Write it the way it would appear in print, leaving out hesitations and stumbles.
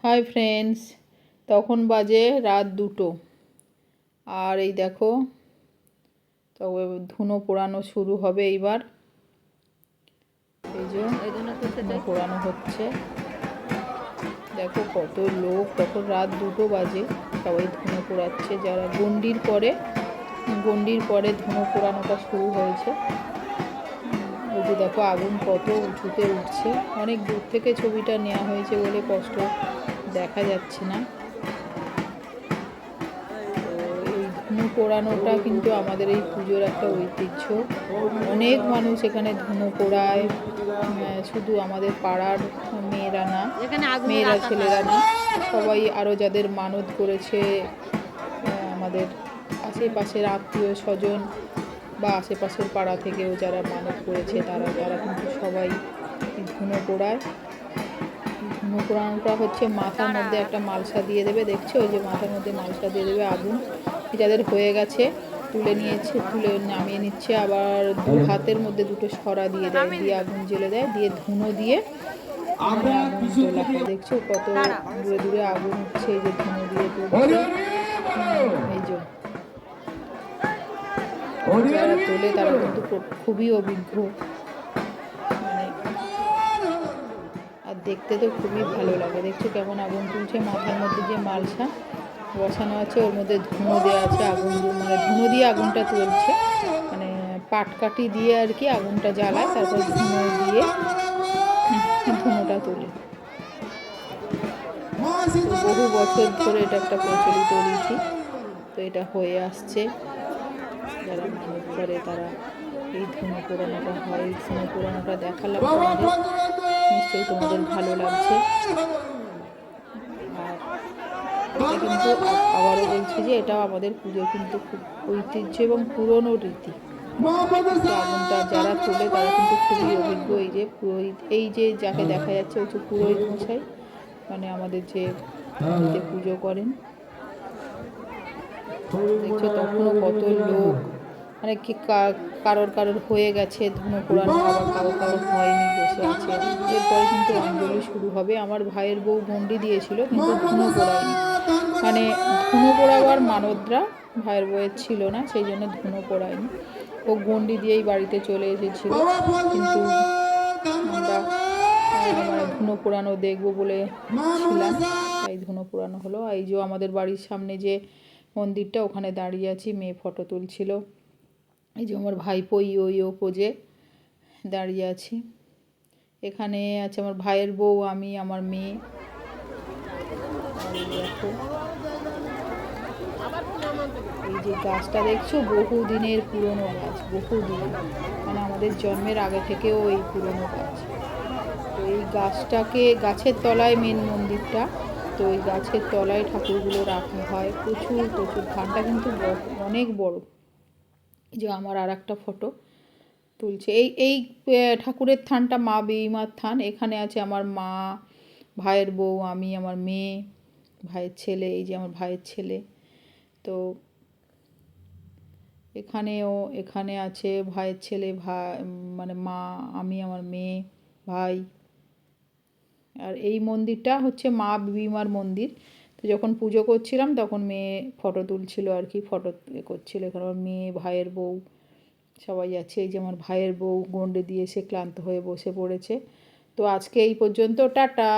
Hi friends, তখন বাজে রাত 2টো। আর এই দেখো, তবে ধুনো পোড়ানো শুরু হবে এইবার। এই যে ধুনো পোড়ানো হচ্ছে, দেখো কত লোক। তখন রাত 2টো বাজে, সবাই ধুনো পোড়াচ্ছে। যারা গন্ডির পরে ধুনো পোড়ানোটা শুরু হয়েছে। ওই যে দেখো আগুন কত উঁচুতে উঠছে। অনেক দূর থেকে ছবিটা নেওয়া হয়েছে বলে স্পষ্ট দেখা যাচ্ছে না। ধুনো পোড়ানোটা কিন্তু আমাদের এই পুজোর একটা ঐতিহ্য। অনেক মানুষ এখানে ধুনো পোড়ায়, শুধু আমাদের পাড়ার মেয়েরা না, মেয়েরা ছেলেরা না, সবাই আরও যাদের মানত করেছে, আমাদের আশেপাশের আত্মীয় স্বজন বা আশেপাশের পাড়া থেকেও যারা মানত করেছে তারা কিন্তু সবাই ধুনো পোড়ায়। ধুনো পোড়ানোটা হচ্ছে মাথার মধ্যে একটা মালসা দিয়ে দেবে, দেখছো ওই যে মাথার মধ্যে মালসা দিয়ে দেবে। আগুন যাদের হয়ে গেছে তুলে নামিয়ে নিচ্ছে। আবার দু হাতের মধ্যে দুটো সরা দিয়ে দেয়, দিয়ে আগুন জ্বেলে দেয়, দিয়ে ধুনো দিয়ে আগুন তোলা হয়। দেখছো কত দূরে দূরে আগুন উঠছে, এই যে ধুনো দিয়ে তুলছে। এই যে যারা তোলে তারা কিন্তু খুবই অভিজ্ঞ, মানে আর দেখতে তো খুবই ভালো লাগে। দেখছো কেমন আগুন তুলছে, মাথার মধ্যে যে মালসা বসানো আছে ওর মধ্যে ধুনো দেওয়া আছে। আগুন মানে ধুনো দিয়ে আগুনটা তুলছে, মানে পাটকাঠি দিয়ে আর কি আগুনটা জ্বালায়, তারপর ধুনো দিয়ে ধুনোটা তোলে। বহু বছর ধরে এটা একটা প্রচলিত রীতি, তো এটা হয়ে আসছে। যারা মানত করে তারা এই ধুনো পোড়ানোটা হয়। এই ধুনো পোড়ানোটা দেখালাম তোমাদের, নিশ্চয়ই তোমাদের ভালো লাগছে। আর এটা কিন্তু আবারও বলছি যে এটাও আমাদের পুজোর কিন্তু খুব ঐতিহ্য এবং পুরনো রীতি। আগুনটা যারা তোলে তারা কিন্তু খুবই অভিজ্ঞ। এই যে পুরোহিত, এই যে যাকে দেখা যাচ্ছে হচ্ছে পুরোহিত মশাই, মানে আমাদের যে পুজো করেন। দেখছো তখনও কত লোক, মানে কি কারোর হয়ে গেছে ধুনো পোড়ানো, আবার কারোর হয়নি, বসে আছে। এরপরে কিন্তু অঞ্জলি শুরু হবে। আমার ভাইয়ের বউ গন্ডি দিয়েছিল কিন্তু ধুনো পোড়ায়নি, মানে ধুনো পোড়াবার মানতরা ভাইয়ের বউয়ের ছিল না, সেই জন্য ধুনো পোড়ায়নি। ও গন্ডি দিয়েই বাড়িতে চলে এসেছিল। কিন্তু আমরা মানে ধুনো পোড়ানো দেখবো বলে ছিলাম, তাই ধুনো পোড়ানো হলো। এই যে আমাদের বাড়ির সামনে যে মন্দিরটা, ওখানে দাঁড়িয়ে আছি, মেয়ে ফটো তুলছিল। এই যে আমার ভাইপো ইয়ো পোজে দাঁড়িয়ে আছি। এখানে আছে আমার ভাইয়ের বউ, আমি, আমার মেয়ে। দেখো এই যে গাছটা দেখছো, বহুদিনের পুরনো গাছ, বহুদিন, মানে আমাদের জন্মের আগে থেকেও এই পুরনো গাছ। তো এই গাছের তলায় মেন মন্দিরটা, তো ওই গাছের তলায় ঠাকুরগুলো রাখা হয়। প্রচুর থানটা কিন্তু অনেক বড়। যে আমার আর একটা ফটো তুলছে, এই ঠাকুরের থানটা মা বেইমার থান। এখানে আছে আমার মা, ভাইয়ের বউ, আমি, আমার মেয়ে, ভাইয়ের ছেলে। এই যে আমার ভাইয়ের ছেলে। তো এখানে আছে ভাইয়ের ছেলে, মানে মা, আমি, আমার মেয়ে, ভাই। আর এই মন্দিরটা হচ্ছে মা বিমার মন্দির। তো যখন পুজো করছিলাম তখন মেয়ে ফটো তুলছিল আর কি, ফটো করছিল। এখানে আমার মেয়ে, ভাইয়ের বউ সবাই আছে। এই যে আমার ভাইয়ের বউ গন্ডে দিয়ে এসে ক্লান্ত হয়ে বসে পড়েছে। তো আজকে এই পর্যন্ত, টাটা।